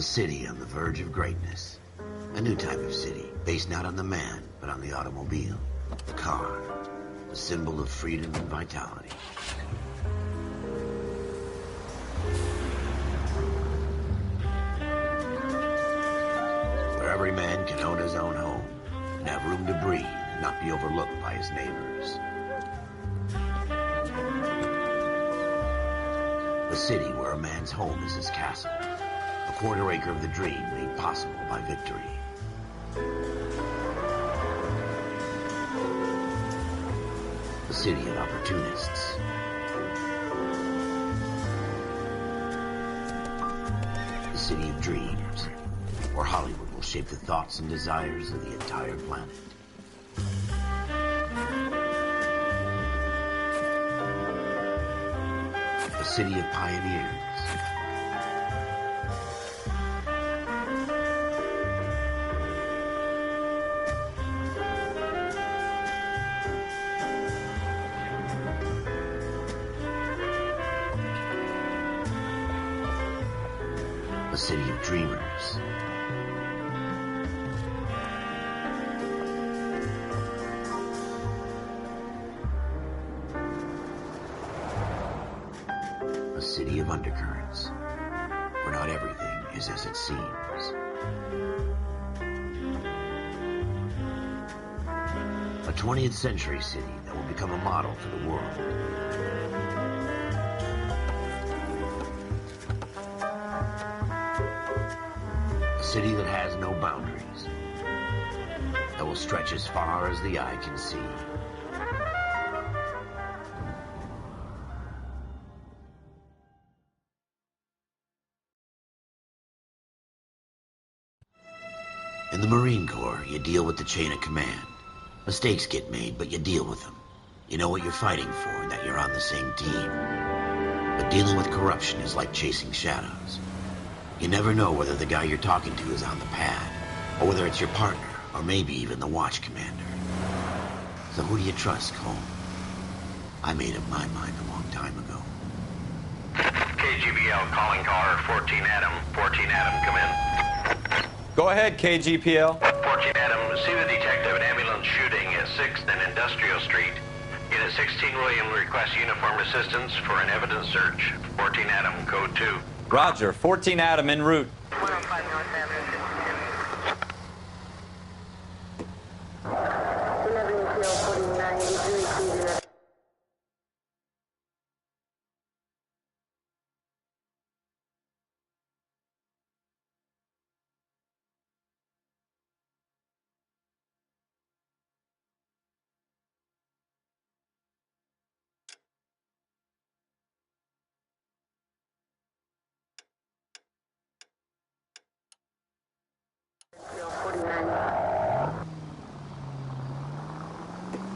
A city on the verge of greatness. A new type of city, based not on the man, but on the automobile. The car. The symbol of freedom and vitality. Where every man can own his own home, and have room to breathe, and not be overlooked by his neighbors. A city where a man's home is his castle. A quarter acre of the dream made possible by victory. A city of opportunists. A city of dreams, where Hollywood will shape the thoughts and desires of the entire planet. A city of pioneers. A city of dreamers. A city of undercurrents, where not everything is as it seems. A 20th century city that will become a model for the world. A city that has no boundaries, that will stretch as far as the eye can see. In the Marine Corps, you deal with the chain of command. Mistakes get made, but you deal with them. You know what you're fighting for and that you're on the same team. But dealing with corruption is like chasing shadows. You never know whether the guy you're talking to is on the pad, or whether it's your partner, or maybe even the watch commander. So who do you trust, Cole? I made up my mind a long time ago. KGBL calling caller 14 Adam. 14 Adam, come in. Go ahead, KGPL. 14 Adam, see the detective, an ambulance shooting at 6th and Industrial Street. Unit 16 William requests uniformed assistance for an evidence search. 14 Adam, code 2. Roger, 14 Adam en route. 105 North Avenue, 52.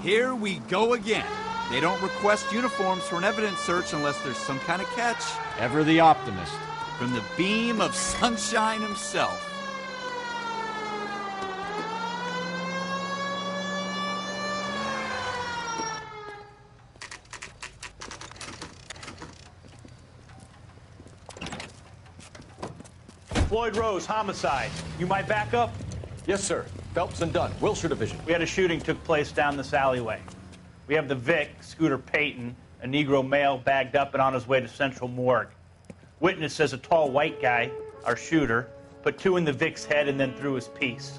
Here we go again. They don't request uniforms for an evidence search unless there's some kind of catch. Ever the optimist. From the beam of sunshine himself. Floyd Rose, homicide. You might back up? Yes, sir. Phelps and Dunn, Wilshire Division. We had a shooting took place down this alleyway. We have the Vic, Scooter Payton, a Negro male bagged up and on his way to Central Morgue. Witness says a tall white guy, our shooter, put 2 in the Vic's head and then threw his piece.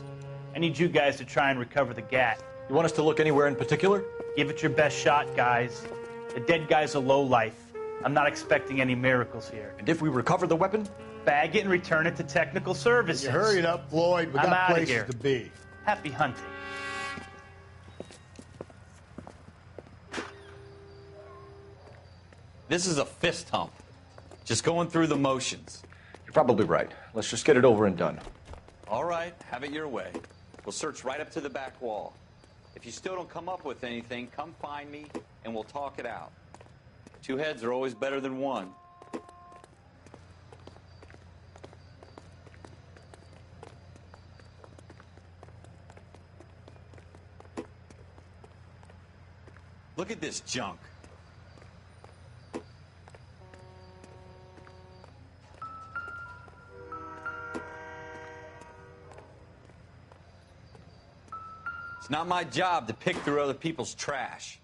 I need you guys to try and recover the gat. You want us to look anywhere in particular? Give it your best shot, guys. The dead guy's a lowlife. I'm not expecting any miracles here. And if we recover the weapon? Bag it and return it to technical services. You hurry it up, Floyd. We I'm got outta places here. to be. Happy hunting. This is a fist hump. Just going through the motions. You're probably right. Let's just get it over and done. All right, have it your way. We'll search right up to the back wall. If you still don't come up with anything, come find me and we'll talk it out. 2 heads are always better than 1. Look at this junk. It's not my job to pick through other people's trash.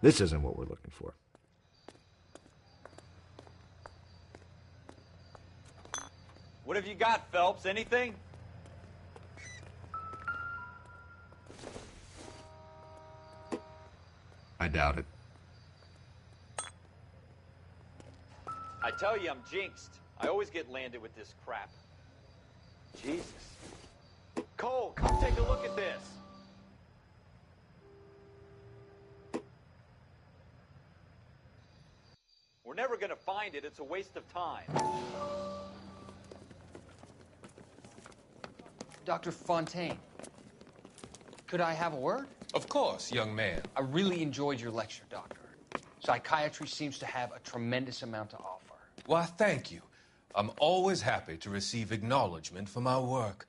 This isn't what we're looking for. What have you got, Phelps? Anything? I doubt it. I tell you, I'm jinxed. I always get landed with this crap. Jesus. Cole, come take a look at this. We're never going to find it. It's a waste of time. Dr. Fontaine, could I have a word? Of course, young man. I really enjoyed your lecture, Doctor. Psychiatry seems to have a tremendous amount to offer. Why, thank you. I'm always happy to receive acknowledgement for my work.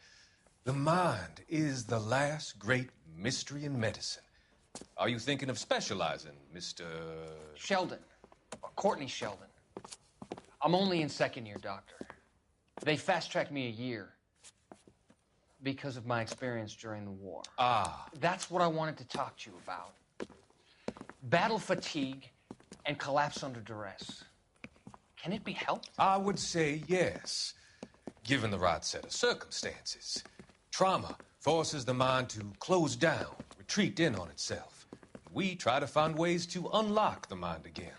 The mind is the last great mystery in medicine. Are you thinking of specializing, Mr. Sheldon, or Courtney Sheldon. I'm only in second year, Doctor. They fast-tracked me a year because of my experience during the war. Ah. That's what I wanted to talk to you about. Battle fatigue and collapse under duress. Can it be helped? I would say yes, given the right set of circumstances. Trauma forces the mind to close down, retreat in on itself. We try to find ways to unlock the mind again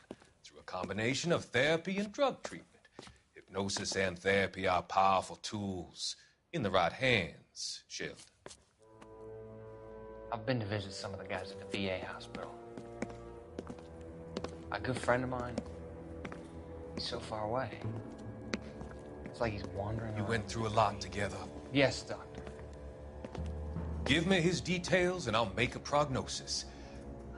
through a combination of therapy and drug treatment. Hypnosis and therapy are powerful tools in the right hands, Sheldon. I've been to visit some of the guys at the VA hospital. A good friend of mine, he's so far away. It's like he's wandering You around. went through a lot together. Yes, Doctor. Give me his details and I'll make a prognosis.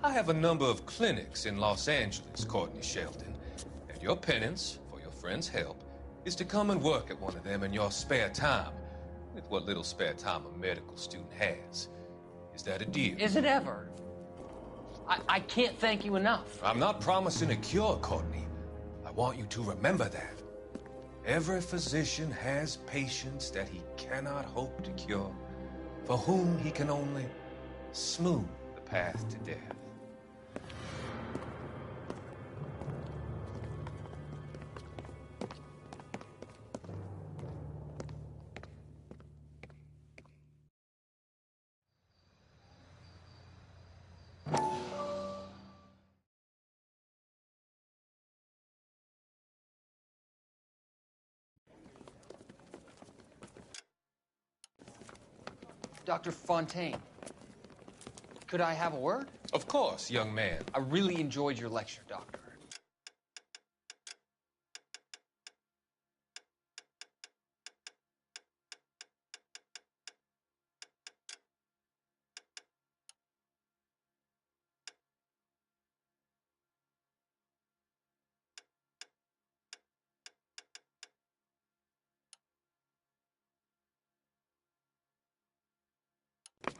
I have a number of clinics in Los Angeles, Courtney Sheldon, and your penance, for your friend's help, is to come and work at one of them in your spare time, with what little spare time a medical student has. Is that a deal? Is it ever? I can't thank you enough. I'm not promising a cure, Courtney. I want you to remember that. Every physician has patients that he cannot hope to cure, for whom he can only smooth the path to death. Dr. Fontaine, could I have a word? Of course, young man. I really enjoyed your lecture, Doctor.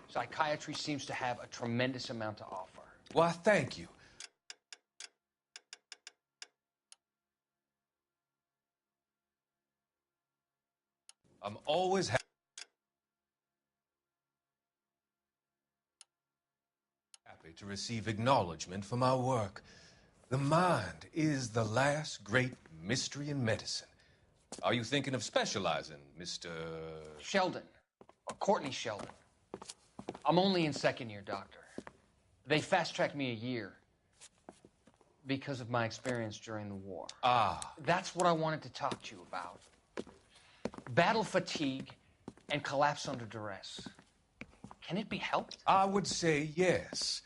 Psychiatry seems to have a tremendous amount to offer. Why, thank you. I'm always happy to receive acknowledgement for my work. The mind is the last great mystery in medicine. Are you thinking of specializing, Mr. Sheldon, or Courtney Sheldon. I'm only in second year, Doctor. They fast-tracked me a year because of my experience during the war. Ah. That's what I wanted to talk to you about. Battle fatigue and collapse under duress. Can it be helped? I would say yes,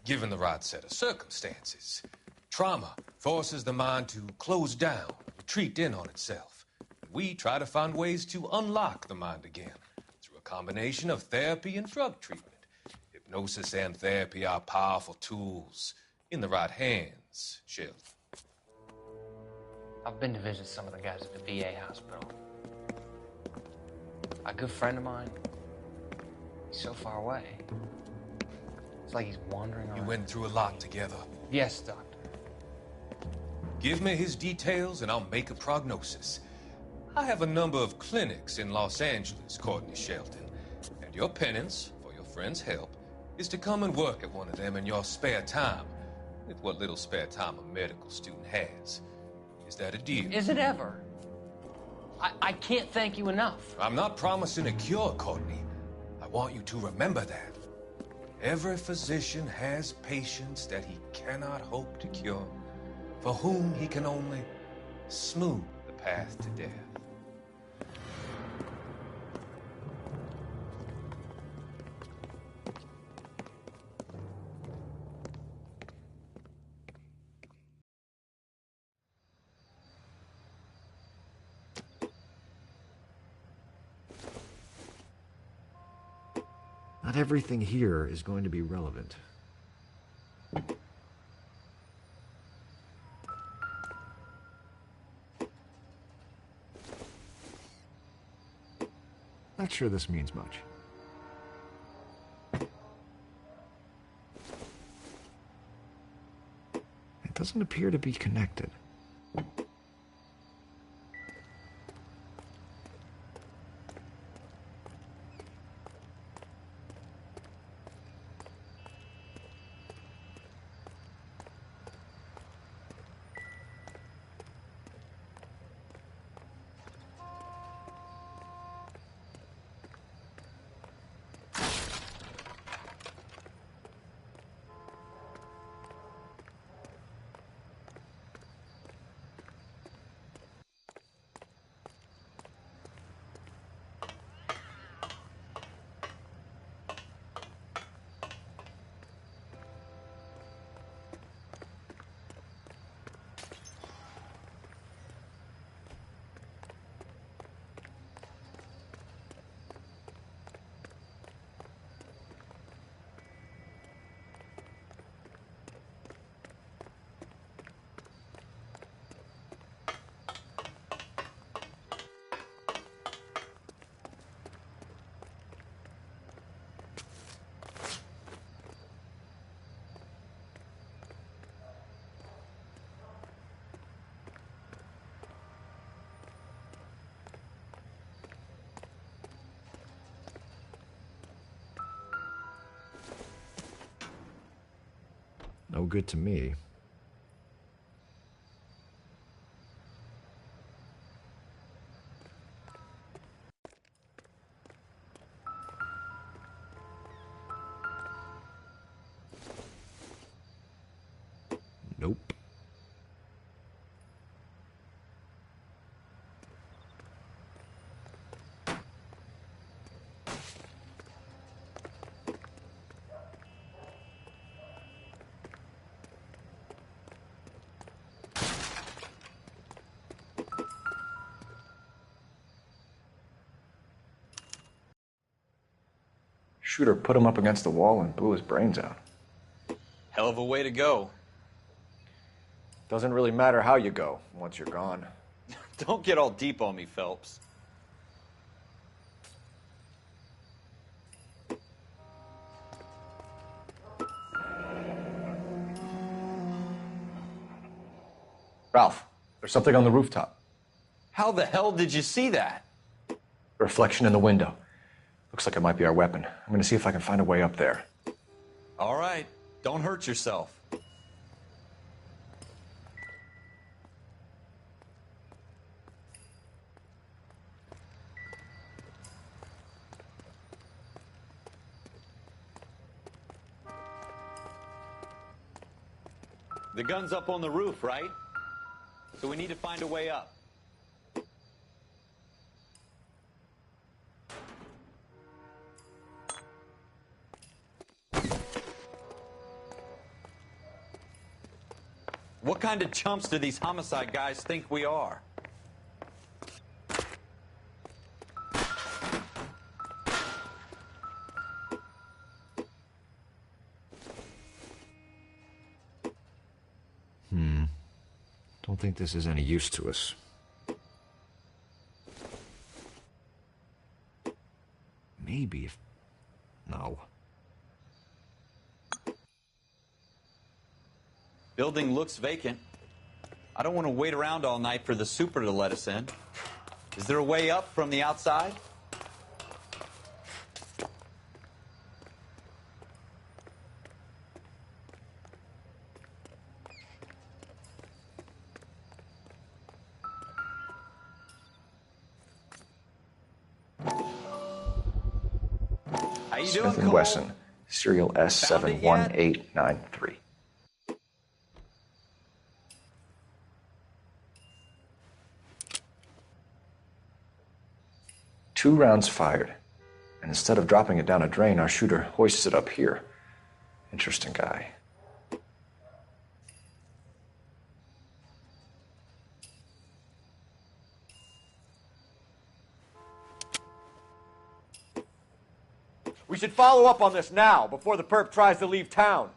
given the right set of circumstances. Trauma forces the mind to close down, retreat in on itself. We try to find ways to unlock the mind again through a combination of therapy and drug treatment. Hypnosis and therapy are powerful tools in the right hands, Sheldon. I've been to visit some of the guys at the VA hospital. A good friend of mine, he's so far away. It's like he's wandering around. You went through a lot together. Yes, Doctor. Give me his details and I'll make a prognosis. I have a number of clinics in Los Angeles, Courtney Shelton, and your penance, for your friend's help, is to come and work at one of them in your spare time, with what little spare time a medical student has. Is that a deal? Is it ever? I can't thank you enough. I'm not promising a cure, Courtney. I want you to remember that. Every physician has patients that he cannot hope to cure, for whom he can only smooth the path to death. Not everything here is going to be relevant. Not sure this means much. It doesn't appear to be connected. No good to me. Nope. Shooter put him up against the wall and blew his brains out. Hell of a way to go. Doesn't really matter how you go once you're gone. Don't get all deep on me, Phelps. Ralph, there's something on the rooftop. How the hell did you see that? A reflection in the window. Looks like it might be our weapon. I'm gonna see if I can find a way up there. All right, don't hurt yourself. The gun's up on the roof, right? So we need to find a way up. What kind of chumps do these homicide guys think we are? Don't think this is any use to us. Maybe if... No. Building looks vacant. I don't want to wait around all night for the super to let us in. Is there a way up from the outside? How you doing, Smith & Cole? Wesson, serial S71893. Two rounds fired, and instead of dropping it down a drain, our shooter hoists it up here. Interesting guy. We should follow up on this now, before the perp tries to leave town.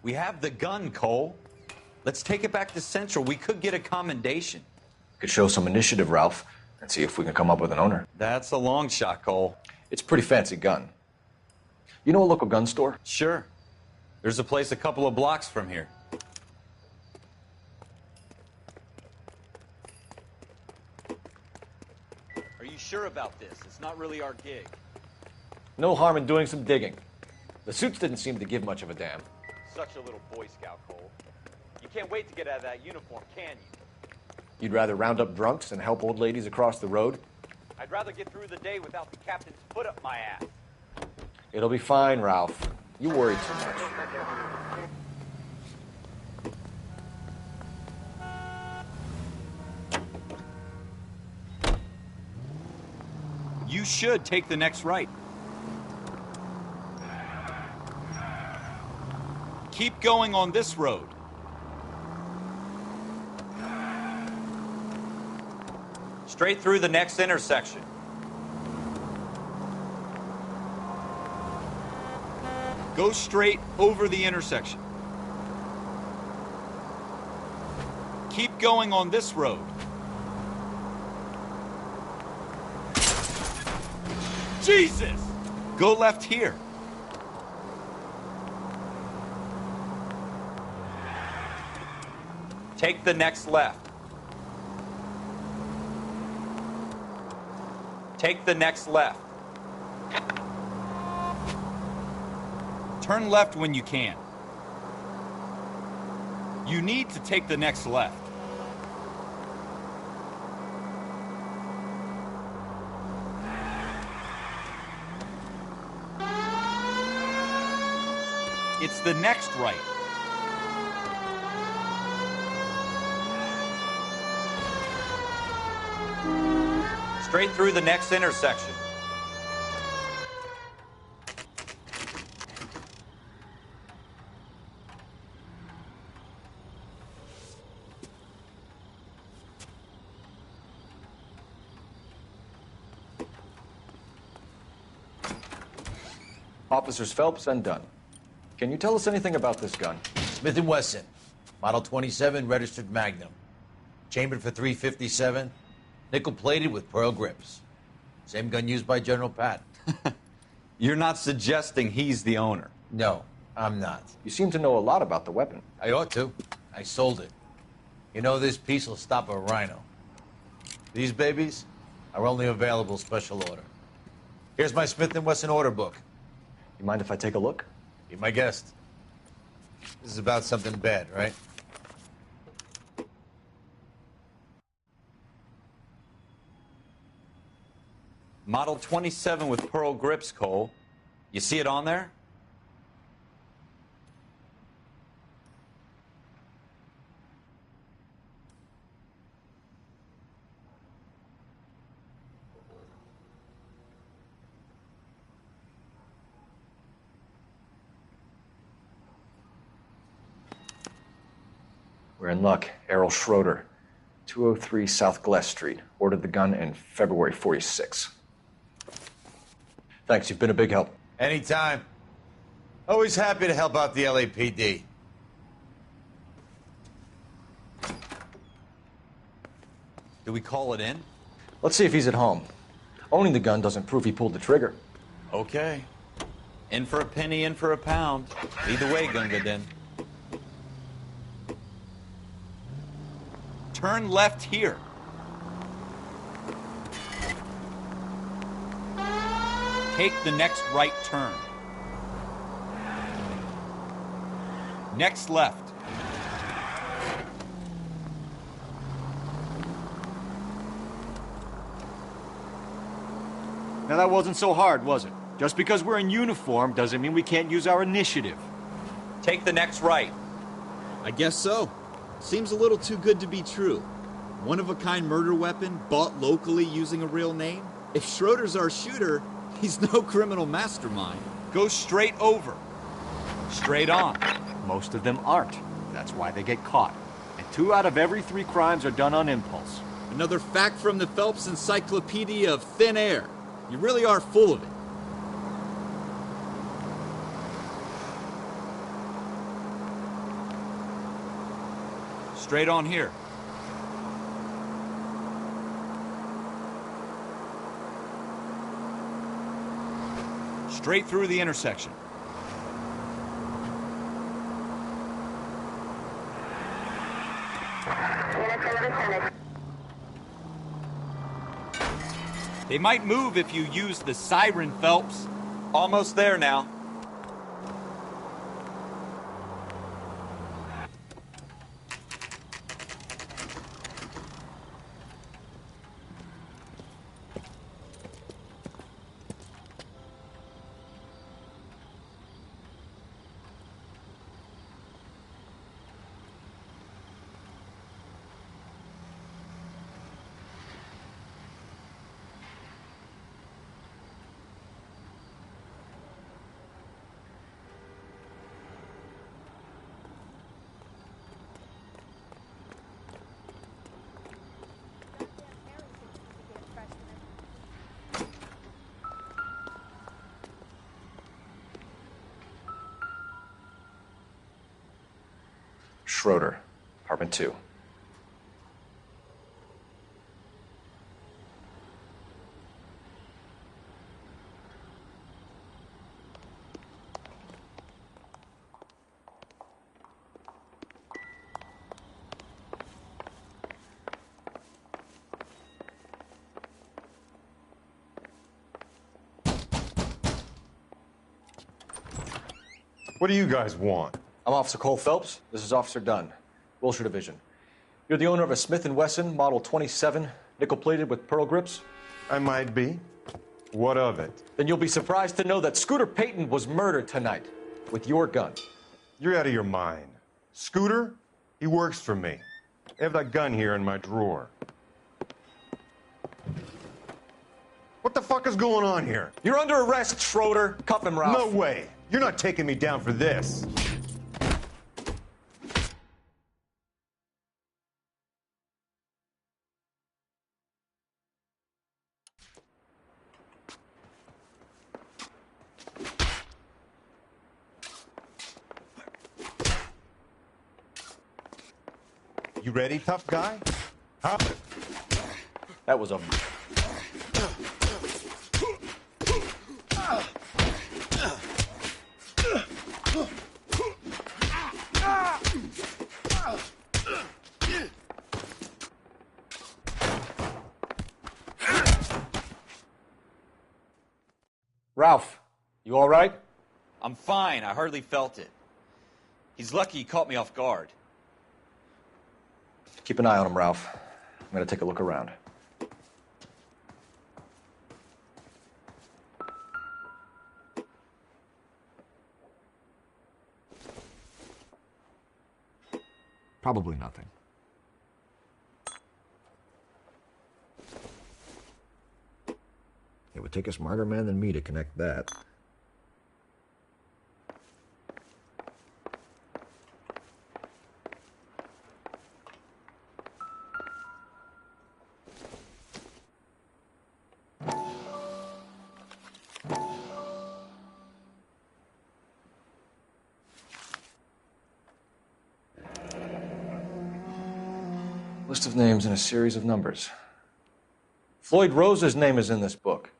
We have the gun, Cole. Let's take it back to Central. We could get a commendation. Could show some initiative, Ralph, and see if we can come up with an owner. That's a long shot, Cole. It's a pretty fancy gun. You know a local gun store? Sure. There's a place a couple of blocks from here. Are you sure about this? It's not really our gig. No harm in doing some digging. The suits didn't seem to give much of a damn. Such a little Boy Scout, Cole. You can't wait to get out of that uniform, can you? You'd rather round up drunks and help old ladies across the road? I'd rather get through the day without the captain's foot up my ass. It'll be fine, Ralph. You worry too much. You should take the next right. Keep going on this road. Straight through the next intersection. Go straight over the intersection. Keep going on this road. Jesus! Go left here. Take the next left. Take the next left. Turn left when you can. You need to take the next left. It's the next right. Straight through the next intersection. Officers Phelps and Dunn. Can you tell us anything about this gun? Smith & Wesson, Model 27, registered Magnum. Chambered for .357, nickel-plated with pearl grips. Same gun used by General Patton. You're not suggesting he's the owner. No, I'm not. You seem to know a lot about the weapon. I ought to. I sold it. You know, this piece will stop a rhino. These babies are only available special order. Here's my Smith & Wesson order book. You mind if I take a look? Be my guest. This is about something bad, right? Model 27 with pearl grips, Cole. You see it on there? We're in luck. Errol Schroeder, 203 South Glass Street. Ordered the gun in February 46. Thanks, you've been a big help. Anytime. Always happy to help out the LAPD. Do we call it in? Let's see if he's at home. Owning the gun doesn't prove he pulled the trigger. Okay. In for a penny, in for a pound. Either way, Gunga Din. Turn left here. Take the next right turn. Next left. Now that wasn't so hard, was it? Just because we're in uniform doesn't mean we can't use our initiative. Take the next right. I guess so. Seems a little too good to be true. One-of-a-kind murder weapon bought locally using a real name? If Schroeder's our shooter, he's no criminal mastermind. Go straight over. Straight on. Most of them aren't. That's why they get caught. And 2 out of every 3 crimes are done on impulse. Another fact from the Phelps Encyclopedia of Thin Air. You really are full of it. Straight on here. Straight through the intersection. They might move if you use the siren, Phelps. Almost there now. Schroeder, apartment 2. What do you guys want? I'm Officer Cole Phelps. This is Officer Dunn, Wilshire Division. You're the owner of a Smith & Wesson Model 27, nickel-plated with pearl grips? I might be. What of it? Then you'll be surprised to know that Scooter Payton was murdered tonight with your gun. You're out of your mind. Scooter? He works for me. I have that gun here in my drawer. What the fuck is going on here? You're under arrest, Schroeder. Cuff him, Ralph. No way. You're not taking me down for this. You ready, tough guy? Huh? That was a... Ralph, you all right? I'm fine. I hardly felt it. He's lucky he caught me off guard. Keep an eye on him, Ralph. I'm gonna take a look around. Probably nothing. It would take a smarter man than me to connect that. List of names and a series of numbers. Floyd Rose's name is in this book.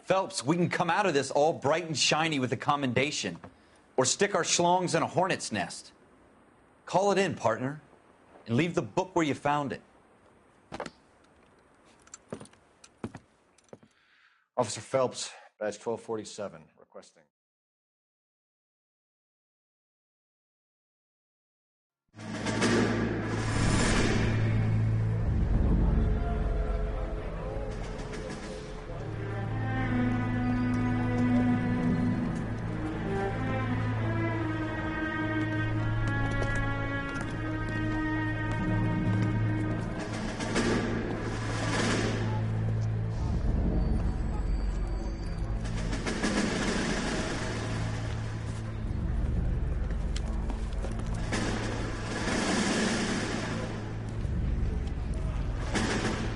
Phelps, we can come out of this all bright and shiny with a commendation. Or stick our schlongs in a hornet's nest. Call it in, partner. And leave the book where you found it. Officer Phelps, badge 1247, requesting.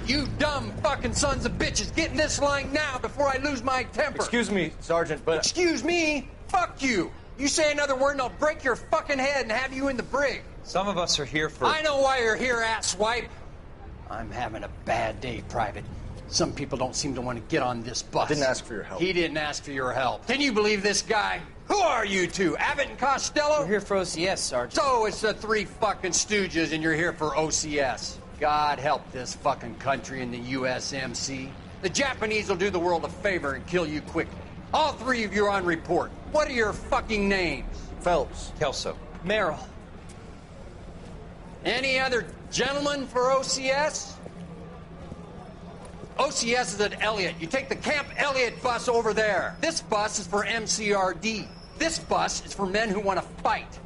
You dumb fucking sons of bitches, get in this line now before I lose my temper. Excuse me, Sergeant, but... Excuse me? Fuck you. You say another word and I'll break your fucking head and have you in the brig. Some of us are here for... I know why you're here, asswipe. I'm having a bad day, Private. Some people don't seem to want to get on this bus. I didn't ask for your help. He didn't ask for your help. Can you believe this guy? Who are you two? Abbott and Costello? We're here for OCS, Sergeant. So it's the three fucking stooges and you're here for OCS. God help this fucking country and the USMC. The Japanese will do the world a favor and kill you quickly. All three of you are on report. What are your fucking names? Phelps. Kelso. Merrill. Any other gentlemen for OCS? OCS is at Elliott. You take the Camp Elliott bus over there. This bus is for MCRD. This bus is for men who want to fight.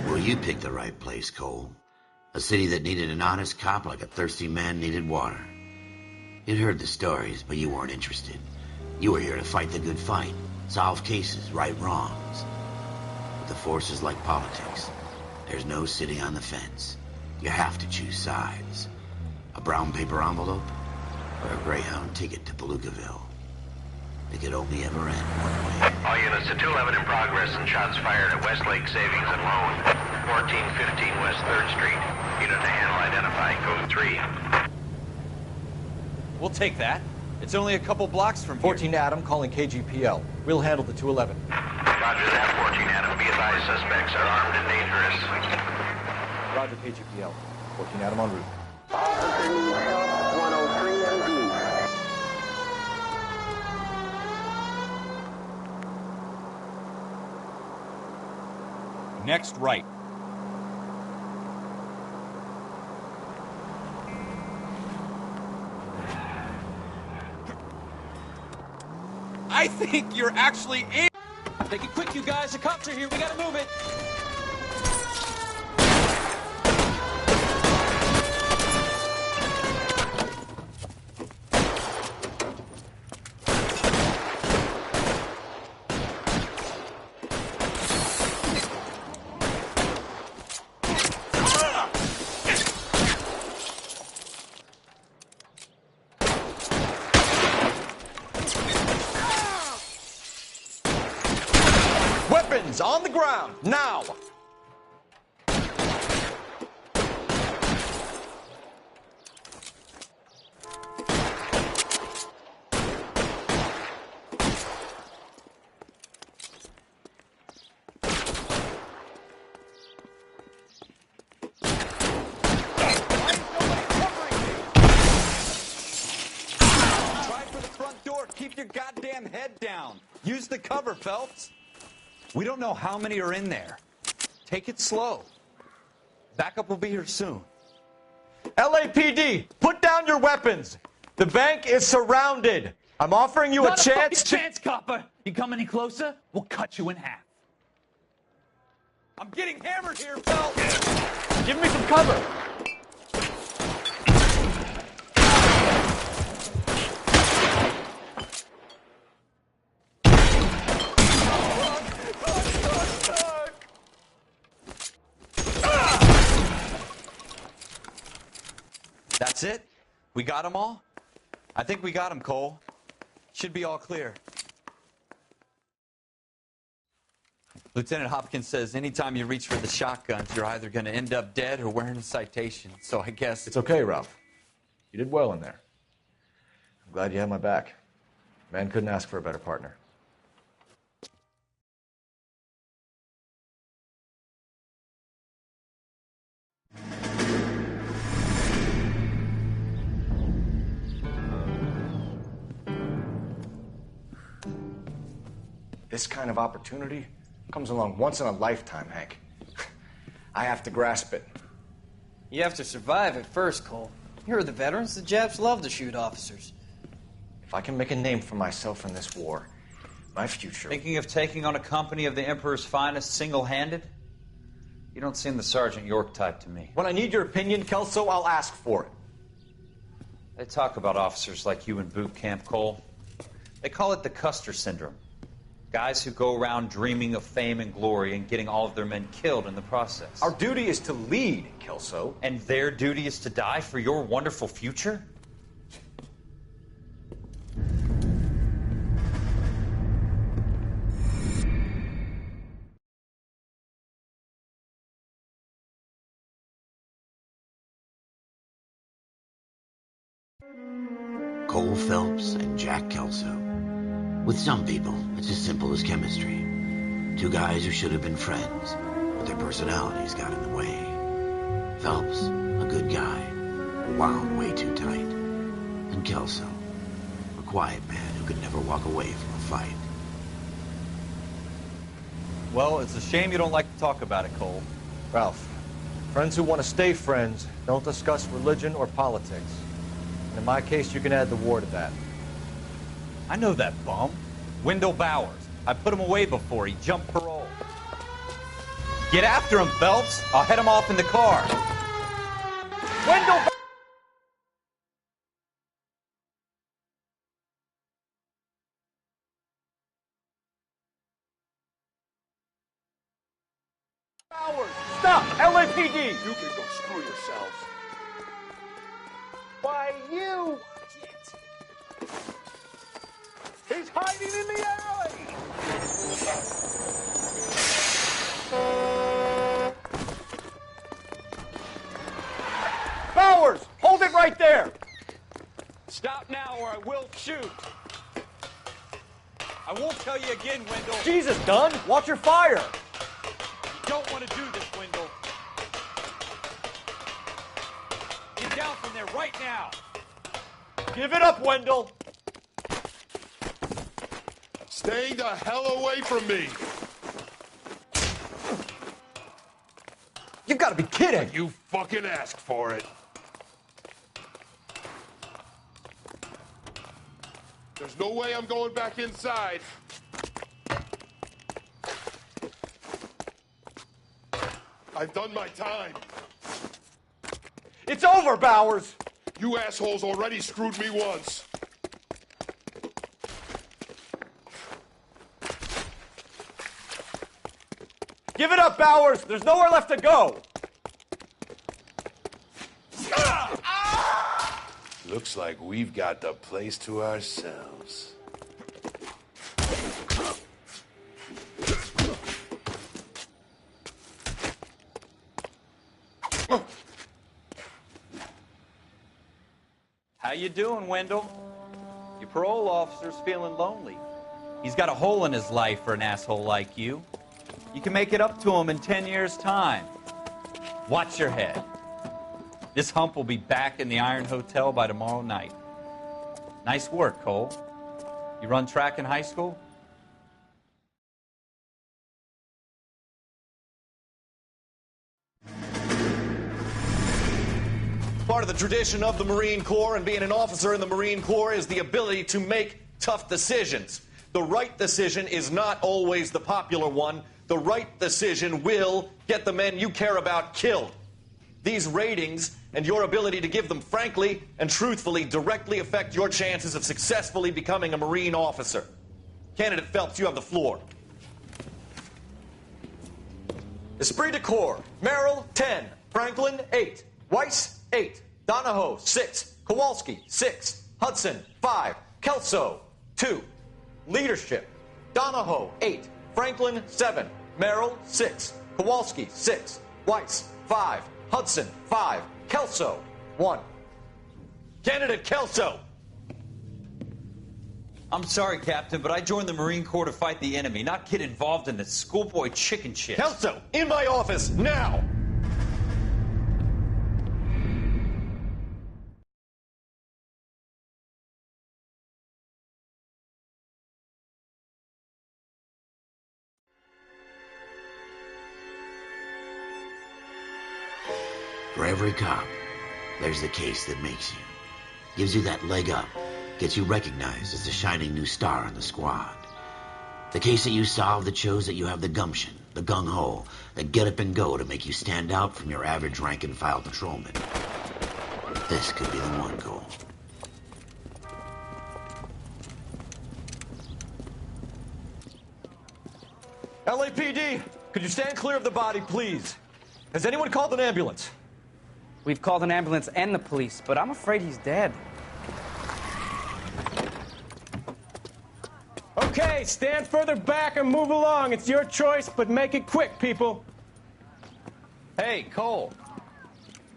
Well, you picked the right place, Cole. A city that needed an honest cop like a thirsty man needed water. You'd heard the stories, but you weren't interested. You were here to fight the good fight, solve cases, right wrongs. But the force is like politics. There's no sitting on the fence. You have to choose sides. A brown paper envelope or a Greyhound ticket to Palookaville. It could only ever end one way. All units to 211 in progress and shots fired at Westlake Savings and Loan, 1415 West 3rd Street. Unit to handle identifying code 3. We'll take that. It's only a couple blocks from here. 14 Adam calling KGPL. We'll handle the 211. Roger that, 14 Adam. Be advised, suspects are armed and dangerous. Roger, KGPL. 14 Adam en route. 103 MD. Next right. I think you're actually in. Take it quick, you guys. The cops are here. We gotta move it. Weapons on the ground, now! Try for the front door. Keep your goddamn head down. Use the cover, Phelps. We don't know how many are in there. Take it slow. Backup will be here soon. LAPD, put down your weapons. The bank is surrounded. I'm offering you a chance to... chance, copper. You come any closer, we'll cut you in half. I'm getting hammered here, Phelps. Give me some cover. That's it? We got them all? I think we got them, Cole. Should be all clear. Lieutenant Hopkins says anytime you reach for the shotguns, you're either going to end up dead or wearing a citation. So I guess... It's okay, Ralph. You did well in there. I'm glad you had my back. Man couldn't ask for a better partner. This kind of opportunity comes along once in a lifetime, Hank. I have to grasp it. You have to survive it first, Cole. Here are the veterans. The Japs love to shoot officers. If I can make a name for myself in this war, my future... Thinking of taking on a company of the Emperor's finest single-handed? You don't seem the Sergeant York type to me. When I need your opinion, Kelso, I'll ask for it. They talk about officers like you in boot camp, Cole. They call it the Custer Syndrome. Guys who go around dreaming of fame and glory and getting all of their men killed in the process. Our duty is to lead, Kelso. And their duty is to die for your wonderful future? Cole Phelps and Jack Kelso. With some people, it's as simple as chemistry. Two guys who should have been friends, but their personalities got in the way. Phelps, a good guy, wound way too tight. And Kelso, a quiet man who could never walk away from a fight. Well, it's a shame you don't like to talk about it, Cole. Ralph, friends who want to stay friends don't discuss religion or politics. And in my case, you can add the war to that. I know that bum. Wendell Bowers. I put him away before. He jumped parole. Get after him, Phelps. I'll head him off in the car. Wendell Bowers! Stop! LAPD! You can go screw yourselves. Why, you... He's hiding in the alley! Bowers! Hold it right there! Stop now or I will shoot. I won't tell you again, Wendell. Jesus, Dunn! Watch your fire! You don't want to do this, Wendell. Get down from there right now. Give it up, Wendell! Stay the hell away from me! You've got to be kidding! You fucking asked for it. There's no way I'm going back inside. I've done my time. It's over, Bowers! You assholes already screwed me once. Give it up, Bowers! There's nowhere left to go! Looks like we've got the place to ourselves. How you doing, Wendell? Your parole officer's feeling lonely. He's got a hole in his life for an asshole like you. You can make it up to him in 10 years' time. Watch your head. This hump will be back in the Iron Hotel by tomorrow night. Nice work, Cole. You run track in high school? Part of the tradition of the Marine Corps and being an officer in the Marine Corps is the ability to make tough decisions. The right decision is not always the popular one. The right decision will get the men you care about killed. These ratings and your ability to give them frankly and truthfully directly affect your chances of successfully becoming a Marine officer. Candidate Phelps, you have the floor. Esprit de Corps, Merrill, 10. Franklin, 8. Weiss, 8. Donahoe, 6. Kowalski, 6. Hudson, 5. Kelso, 2. Leadership, Donahoe, 8. Franklin, 7. Merrill, 6. Kowalski, 6. Weiss, 5. Hudson, 5. Kelso, 1. Candidate Kelso. I'm sorry, Captain, but I joined the Marine Corps to fight the enemy, not get involved in the schoolboy chicken shit. Kelso, in my office, now! For every cop, there's the case that makes you. Gives you that leg up. Gets you recognized as the shining new star in the squad. The case that you solve that shows that you have the gumption, the gung-ho, the get up and go to make you stand out from your average rank-and-file patrolman. This could be the one, Cole. LAPD, could you stand clear of the body, please? Has anyone called an ambulance? We've called an ambulance and the police, but I'm afraid he's dead. Okay, stand further back and move along. It's your choice, but make it quick, people. Hey, Cole.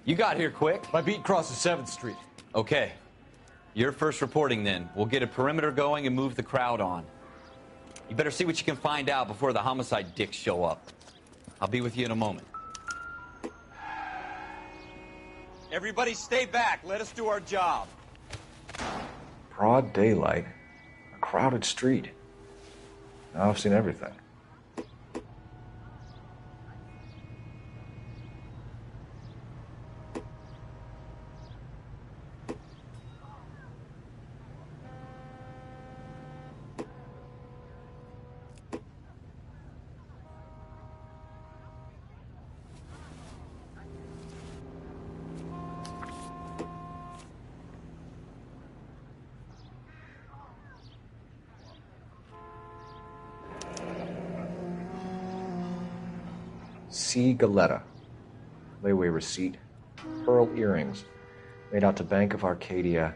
You got here quick. My beat crosses 7th Street. Okay. You're first reporting then. We'll get a perimeter going and move the crowd on. You better see what you can find out before the homicide dicks show up. I'll be with you in a moment. Everybody stay back. Let us do our job. Broad daylight. A crowded street. Now I've seen everything. C. Galetta. Layaway receipt. Pearl earrings. Made out to Bank of Arcadia.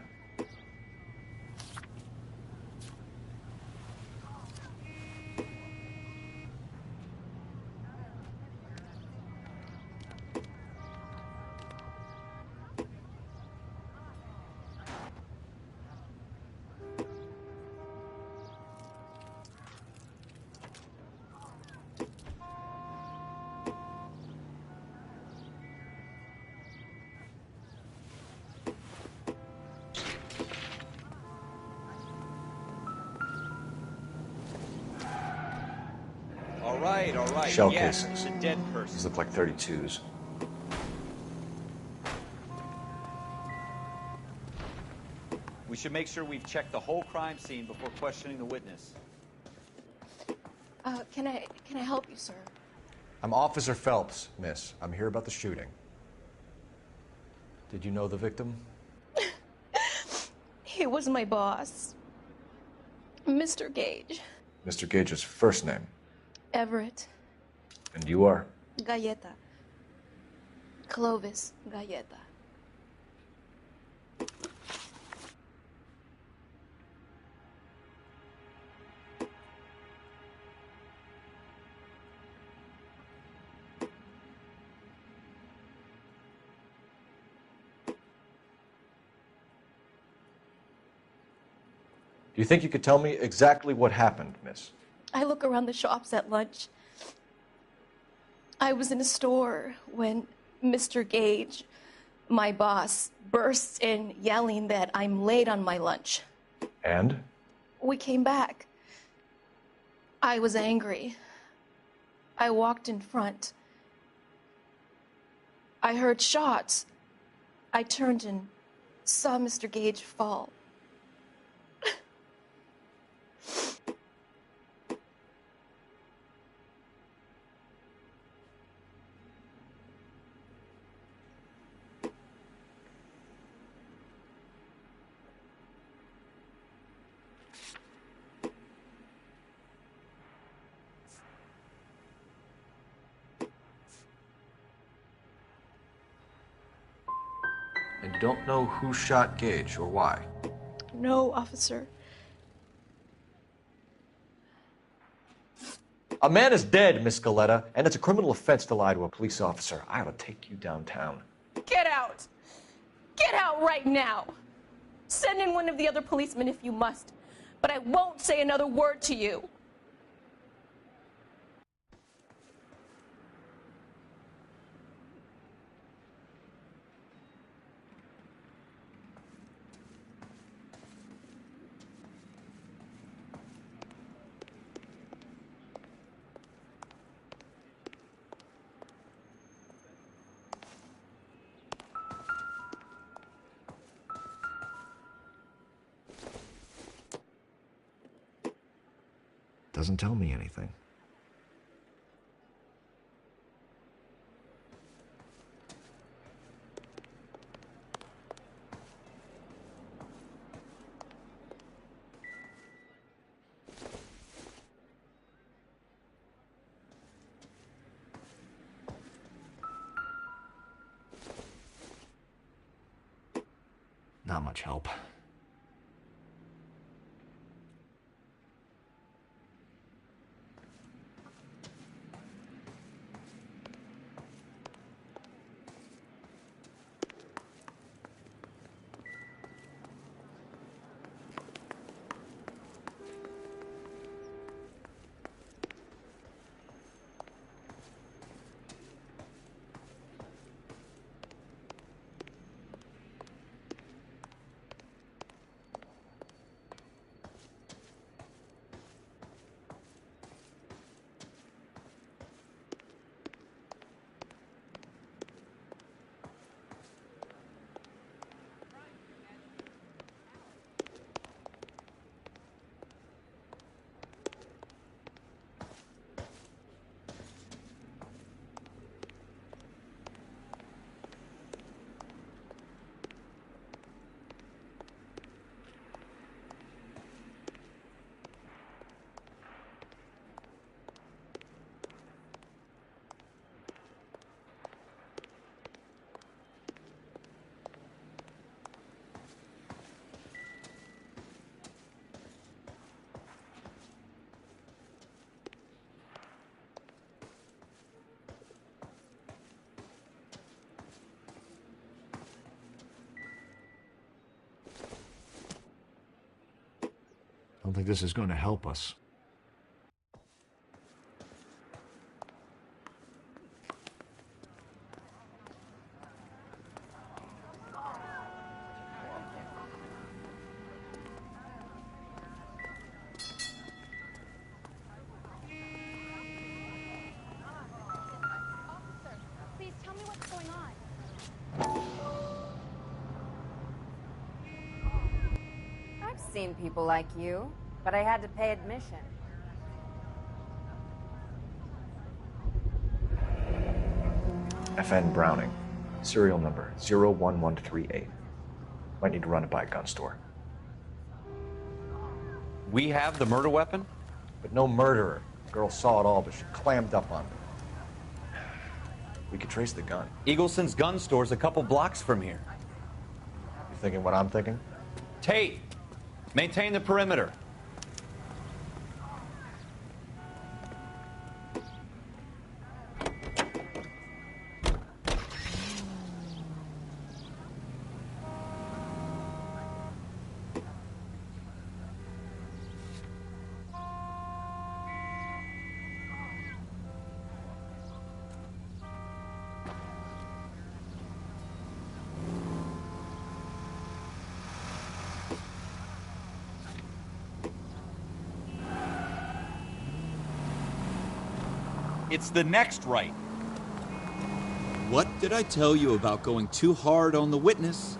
All right. Shell yes, casings. It's a dead person. These look like 32s. We should make sure we've checked the whole crime scene before questioning the witness. Can I help you, sir? I'm Officer Phelps, miss. I'm here about the shooting. Did you know the victim? He was my boss, Mr. Gage. Mr. Gage's first name. Everett. And you are? Galleta. Clovis Galleta. Do you think you could tell me exactly what happened, miss? I look around the shops at lunch. I was in a store when Mr. Gage, my boss, bursts in yelling that I'm late on my lunch. And? we came back. I was angry. I walked in front. I heard shots. I turned and saw Mr. Gage fall. And you don't know who shot Gage or why? No, officer. A man is dead, Miss Galetta, and it's a criminal offense to lie to a police officer. I ought to take you downtown. Get out! Get out right now! Send in one of the other policemen if you must, but I won't say another word to you. Doesn't tell me anything. Not much help. I don't think this is going to help us. Please tell me what's going on. I've seen people like you, but I had to pay admission. FN Browning, serial number 01138. Might need to run it by a gun store. We have the murder weapon? But no murderer. The girl saw it all, but she clammed up on me. We could trace the gun. Eagleson's gun store's a couple blocks from here. You thinking what I'm thinking? Tate, maintain the perimeter. It's the next right. What did I tell you about going too hard on the witness?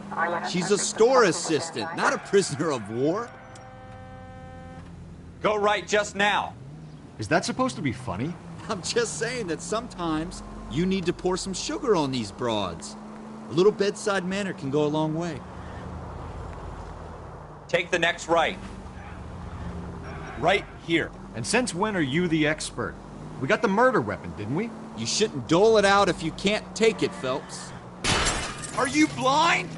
She's a store assistant, not a prisoner of war. Go right just now. Is that supposed to be funny? I'm just saying that sometimes you need to pour some sugar on these broads. A little bedside manner can go a long way. Take the next right. Right here. And since when are you the expert? We got the murder weapon, didn't we? You shouldn't dole it out if you can't take it, Phelps. Are you blind?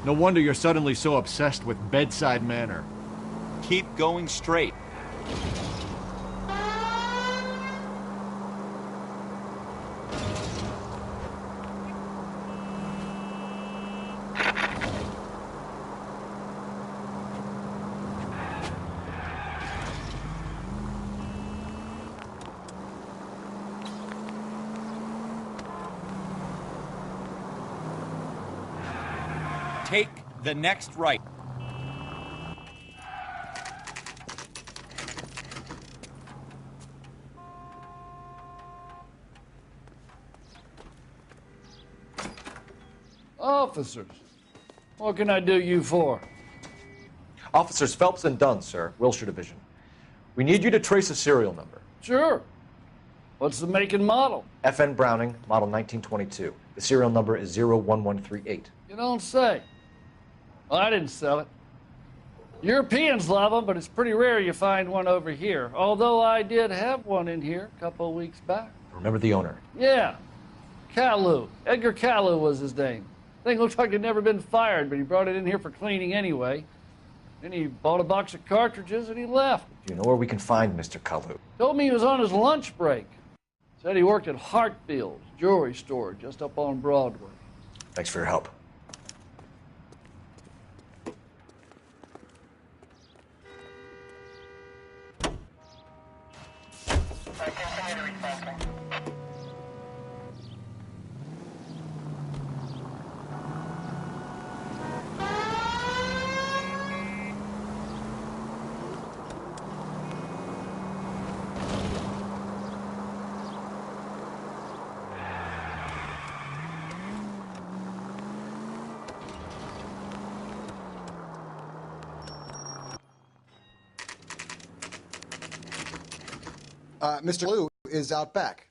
No wonder you're suddenly so obsessed with bedside manner. Keep going straight. Take the next right. Officers, what can I do you for? Officers Phelps and Dunn, sir, Wilshire Division. We need you to trace a serial number. Sure. What's the make and model? FN Browning, model 1922. The serial number is 01138. You don't say. Well, I didn't sell it. Europeans love them, but it's pretty rare you find one over here. Although I did have one in here a couple of weeks back. Remember the owner? Yeah. Caillou. Edgar Caillou was his name. Thing looked like it'd never been fired, but he brought it in here for cleaning anyway. Then he bought a box of cartridges and he left. Do you know where we can find Mr. Caillou? Told me he was on his lunch break. Said he worked at Hartfield's jewelry store just up on Broadway. Thanks for your help. Mr. Liu is out back.